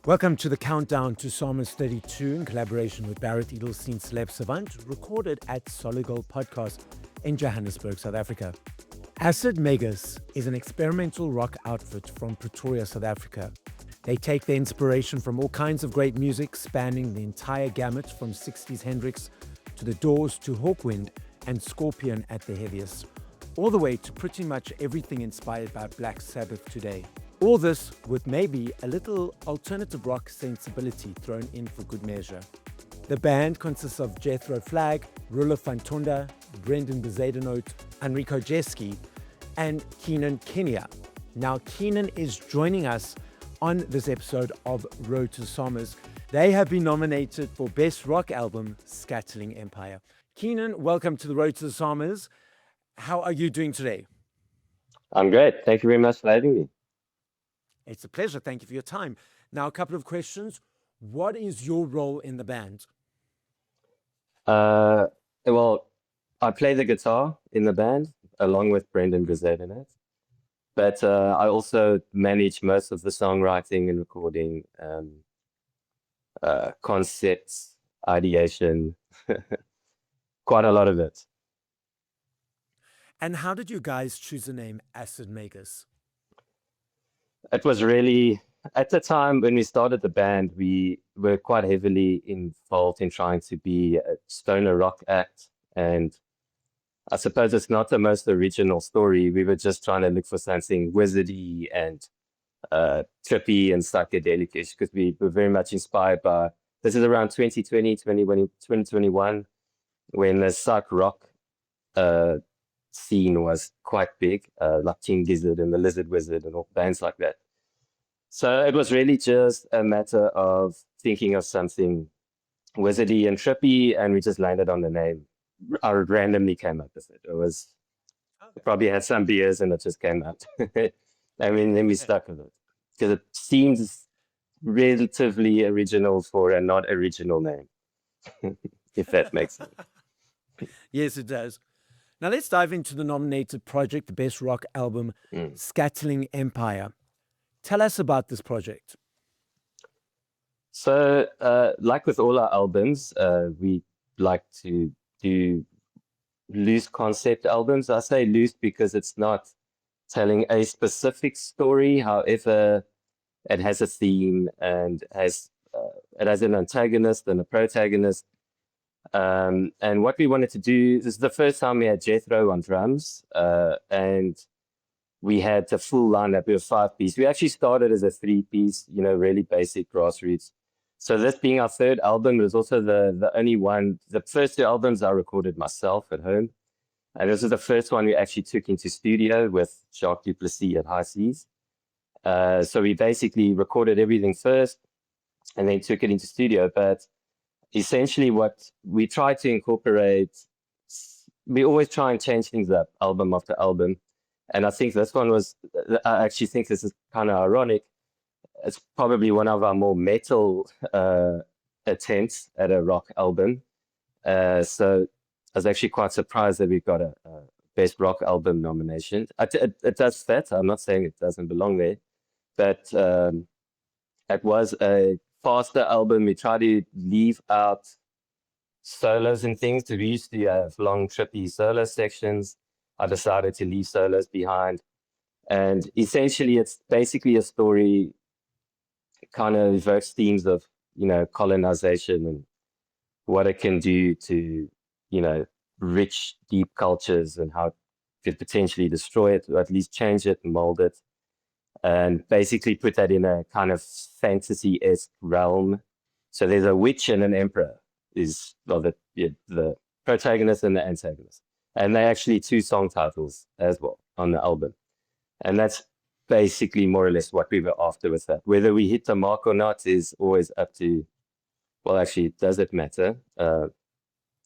Welcome to the countdown to SAMAs32 in collaboration with Barret Edelstein, Celeb Savant, recorded at Solid Gold Podcast in Johannesburg, South Africa. Acid Magus is an experimental rock outfit from Pretoria, South Africa. They take their inspiration from all kinds of great music, spanning the entire gamut from 60s Hendrix to The Doors to Hawkwind and Scorpion at the heaviest, all the way to pretty much everything inspired by Black Sabbath today. All this with maybe a little alternative rock sensibility thrown in for good measure. The band consists of Jethro Flag, Rula Fantonda, Brendan Bezadenot, Enrico Jeski, and Keenan Kinnier. Now, Keenan is joining us on this episode of Road to SAMAs. They have been nominated for Best Rock Album, Scatterling Empire. Keenan, welcome to the Road to the SAMAs. How are you doing today? I'm great. Thank you very much for having me. It's a pleasure. Thank you for your time. Now, a couple of questions. What is your role in the band? Well, I play the guitar in the band along with Brendan Bezadenot, but I also manage most of the songwriting and recording, concepts, ideation, quite a lot of it. And how did you guys choose the name Acid Magus? It was really, at the time when we started the band, we were quite heavily involved in trying to be a stoner rock act. And I suppose it's not the most original story. We were just trying to look for something wizardy and trippy and psychedelic-ish because we were very much inspired by, this is around 2021, when the psych rock scene was quite big, like King Gizzard and the Lizard Wizard and all bands like that. So it was really just a matter of thinking of something wizardy and trippy, and we just landed on the name. I randomly came up with it. It was probably had some beers and it just came out. I mean, then we stuck with it because it seems relatively original for a not original name, if that makes sense. Yes, it does. Now let's dive into the nominated project, the Best Rock Album, Scatterling Empire. Tell us about this project. So, like with all our albums, we like to do loose concept albums. I say loose because it's not telling a specific story. However, it has a theme and it has an antagonist and a protagonist. And what we wanted to do, this is the first time we had Jethro on drums, and we had the full lineup. We were 5-piece. We actually started as a 3-piece, really basic grassroots. So this being our third album, it was also the only one. The first 2 albums I recorded myself at home. And this was the first one we actually took into studio with Jacques Duplessis at High Seas. So we basically recorded everything first and then took it into studio. But essentially what we try to incorporate, we always try and change things up album after album. And I think this one I actually think this is kind of ironic. It's probably one of our more metal attempts at a rock album. So I was actually quite surprised that we got a Best Rock Album nomination. It does fit. I'm not saying it doesn't belong there, but it was a faster album. We try to leave out solos and things. We used to have long, trippy solo sections. I decided to leave solos behind. And essentially, it's basically a story, kind of evokes themes of, colonization and what it can do to, rich, deep cultures and how it could potentially destroy it, or at least change it and mold it. And basically put that in a kind of fantasy-esque realm. So there's a witch and an emperor, the protagonist and the antagonist. And they're actually 2 song titles as well on the album. And that's basically more or less what we were after with that. Whether we hit the mark or not is always up to, well, actually, does it matter?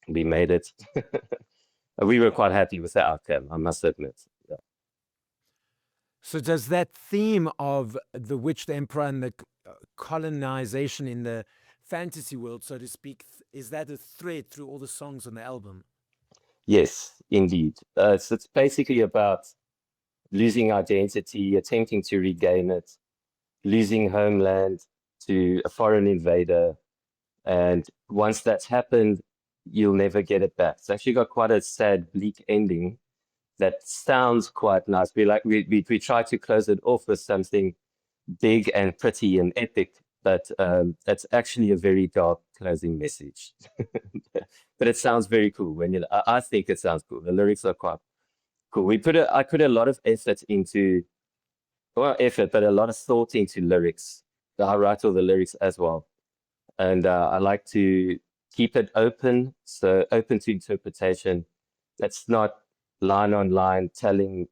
We made it. We were quite happy with the outcome, I must admit. Yeah. So does that theme of the witch, the emperor, and the colonization in the fantasy world, so to speak, is that a thread through all the songs on the album? Yes, indeed. So it's basically about losing identity, attempting to regain it, losing homeland, to a foreign invader. And once that's happened, you'll never get it back. It's actually got quite a sad, bleak ending that sounds quite nice. We try to close it off with something big and pretty and epic, but that's actually a very dark closing message. But it sounds very cool when I think it sounds cool. The lyrics are quite cool. I put a lot of effort into, well, effort, but a lot of thought into lyrics. I write all the lyrics as well. And I like to keep it open, so open to interpretation. It's not line on line telling,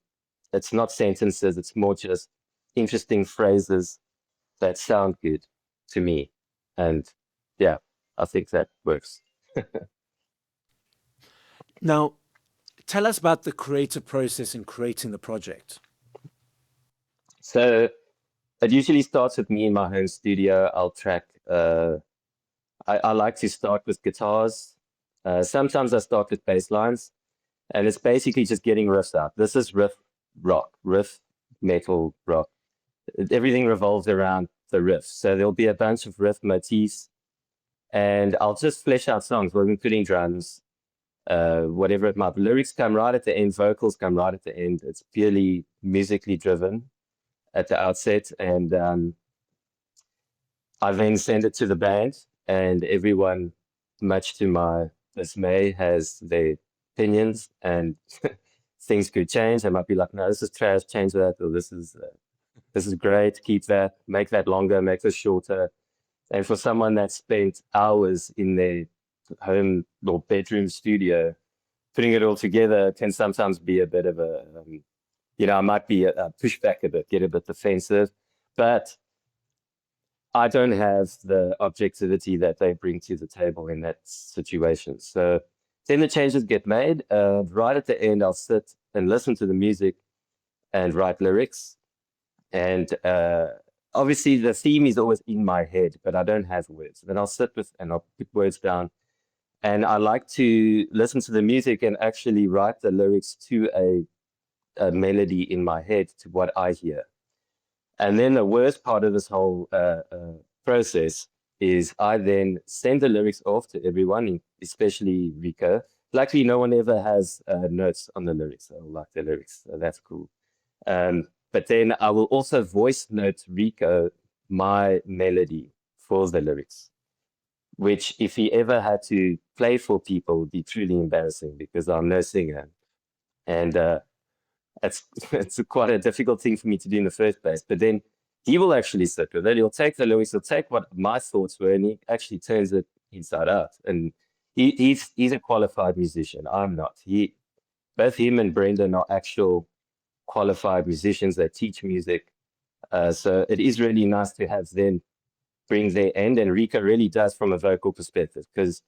it's not sentences, it's more just interesting phrases that sound good to me. And yeah, I think that works. Now, tell us about the creative process in creating the project. So it usually starts with me in my home studio. I'll track, I like to start with guitars. Sometimes I start with bass lines, and it's basically just getting riffs out. This is riff rock, riff metal rock. Everything revolves around the riff. So there'll be a bunch of riff motifs, and I'll just flesh out songs. We'll be putting drums, whatever it might be. Lyrics come right at the end, vocals come right at the end. It's purely musically driven at the outset, and I then send it to the band, and everyone, much to my dismay, has their opinions, and things could change. They might be like, no, this is trash, change that, or this is great, keep that, make that longer, make this shorter. And for someone that spent hours in their home or bedroom studio, putting it all together can sometimes be a bit of a, I might be a pushback a bit, get a bit defensive, but I don't have the objectivity that they bring to the table in that situation. So then the changes get made. Right at the end, I'll sit and listen to the music and write lyrics. And obviously the theme is always in my head, but I don't have words. Then I'll sit with and I'll put words down. And I like to listen to the music and actually write the lyrics to a melody in my head to what I hear. And then the worst part of this whole process is I then send the lyrics off to everyone, especially Rico. Luckily, no one ever has notes on the lyrics. I like the lyrics, so that's cool. But then I will also voice note Rico my melody for the lyrics, which if he ever had to play for people would be truly embarrassing because I'm no singer. And it's quite a difficult thing for me to do in the first place. But then he will actually sit with it. He'll take the lyrics, he'll take what my thoughts were, and he actually turns it inside out. And he's a qualified musician. I'm not. Both him and Brendan are actual qualified musicians that teach music. So it is really nice to have them bring their end. And Rika really does from a vocal perspective, because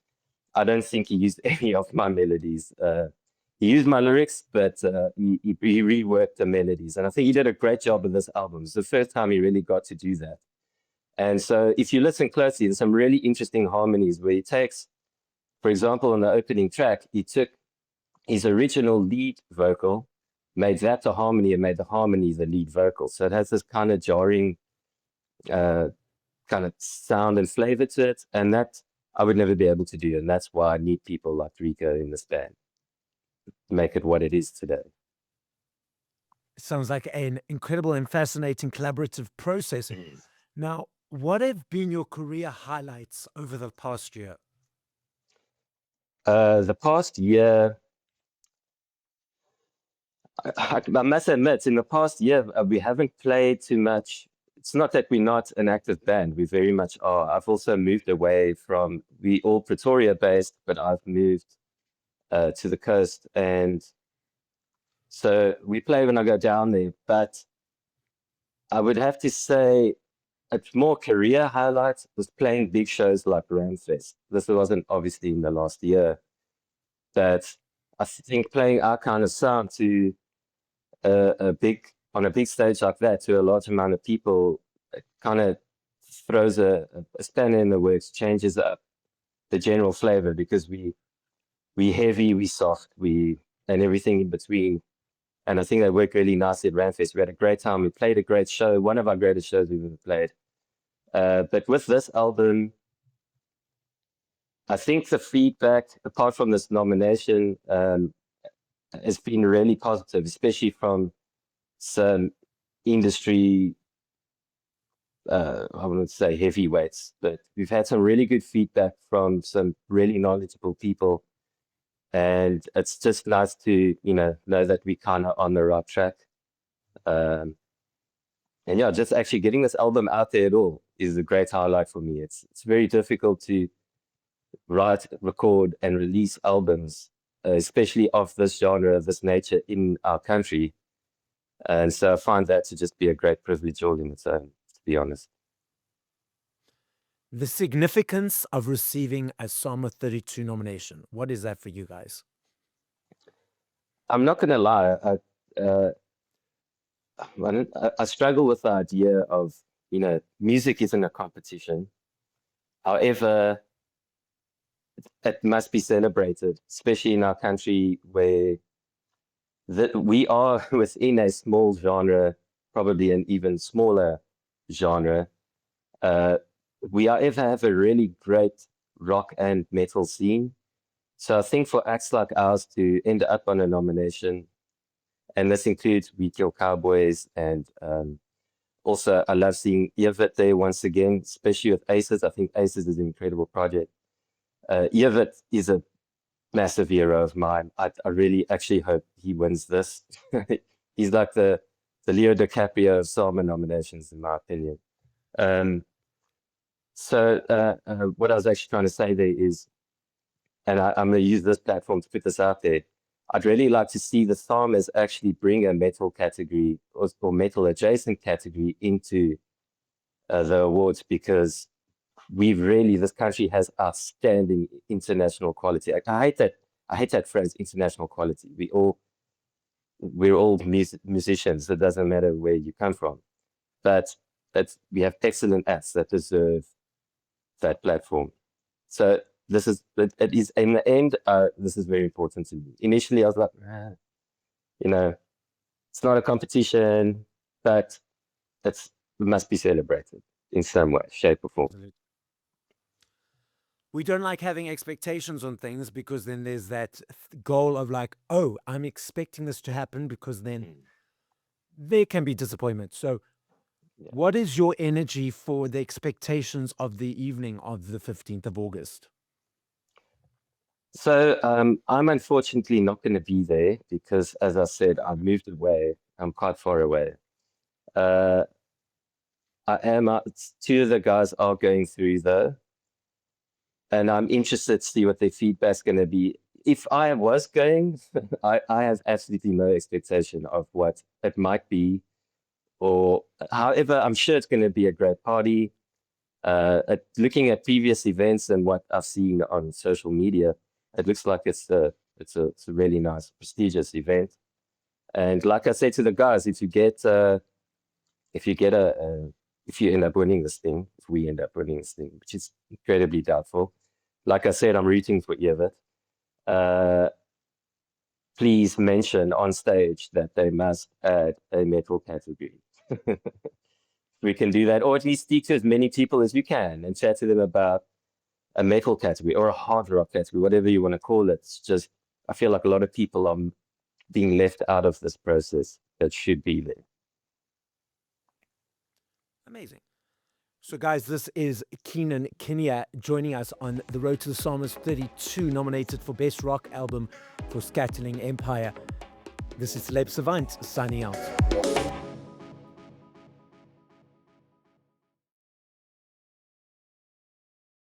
I don't think he used any of my melodies. He used my lyrics, but he reworked the melodies. And I think he did a great job with this album. It's the first time he really got to do that. And so if you listen closely, there's some really interesting harmonies where he takes, for example, on the opening track, he took his original lead vocal, made that the harmony, and made the harmony the lead vocal. So it has this kind of jarring kind of sound and flavor to it. And that I would never be able to do. And that's why I need people like Rico in this band to make it what it is today. It sounds like an incredible and fascinating collaborative process. Now, what have been your career highlights over the past year? The past year, I must admit, in the past year, we haven't played too much. It's not that we're not an active band. We very much are. I've also moved away from, we all Pretoria based, but I've moved to the coast. And so we play when I go down there. But I would have to say it's more career highlights was playing big shows like Ramfest. This wasn't obviously in the last year, but I think playing our kind of sound to on a big stage like that to a large amount of people, it kind of throws a spanner in the works, changes up the general flavor, because we heavy, we soft, and everything in between. And I think that worked really nicely at Ramfest. We had a great time. We played a great show, one of our greatest shows we've ever played. But with this album, I think the feedback, apart from this nomination, has been really positive, especially from some industry, I wouldn't say heavyweights, but we've had some really good feedback from some really knowledgeable people. And it's just nice to, know that we kind of on the right track. And yeah, just actually getting this album out there at all is a great highlight for me. It's very difficult to write, record, and release albums, especially of this genre, this nature in our country. And so I find that to just be a great privilege all in its own, to be honest. The significance of receiving a SAMA32 nomination. What is that for you guys? I'm not going to lie. I struggle with the idea of, music isn't a competition. However, it must be celebrated, especially in our country where we are within a small genre, probably an even smaller genre. We have a really great rock and metal scene. So I think for acts like ours to end up on a nomination, and this includes We Kill Cowboys, and also I love seeing Evert there once again, especially with Aces. I think Aces is an incredible project. Evert is a massive hero of mine. I really actually hope he wins this. He's like the Leo DiCaprio of SAMA nominations, in my opinion. So what I was actually trying to say there is, and I'm going to use this platform to put this out there, I'd really like to see the SAMAs actually bring a metal category or metal adjacent category into the awards, because this country has outstanding international quality. I hate that phrase, international quality. We're all musicians. It doesn't matter where you come from, but we have excellent acts that deserve that platform. So it is in the end, this is very important to me. Initially, I was like, it's not a competition, but it must be celebrated in some way, shape, or form. We don't like having expectations on things, because then there's that goal of like, oh, I'm expecting this to happen, because then there can be disappointment. So what is your energy for the expectations of the evening of the 15th of August? So I'm unfortunately not going to be there because, as I said, I've moved away. I'm quite far away. I am. Two of the guys are going through though, and I'm interested to see what their feedback's going to be. If I was going, I have absolutely no expectation of what it might be, or however, I'm sure it's going to be a great party. Looking at previous events and what I've seen on social media, it looks like it's a really nice, prestigious event. And like I said to the guys, if you end up winning this thing, if we end up winning this thing, which is incredibly doubtful, like I said, I'm rooting for Evert. Please mention on stage that they must add a metal category. We can do that, or at least speak to as many people as you can and chat to them about a metal category or a hard rock category, whatever you want to call it. It's just, I feel like a lot of people are being left out of this process that should be there. Amazing. So guys, this is Keenan Kinnier joining us on the road to the SAMAs32, nominated for Best Rock Album for Scatterling Empire. This is Celeb Savant signing out.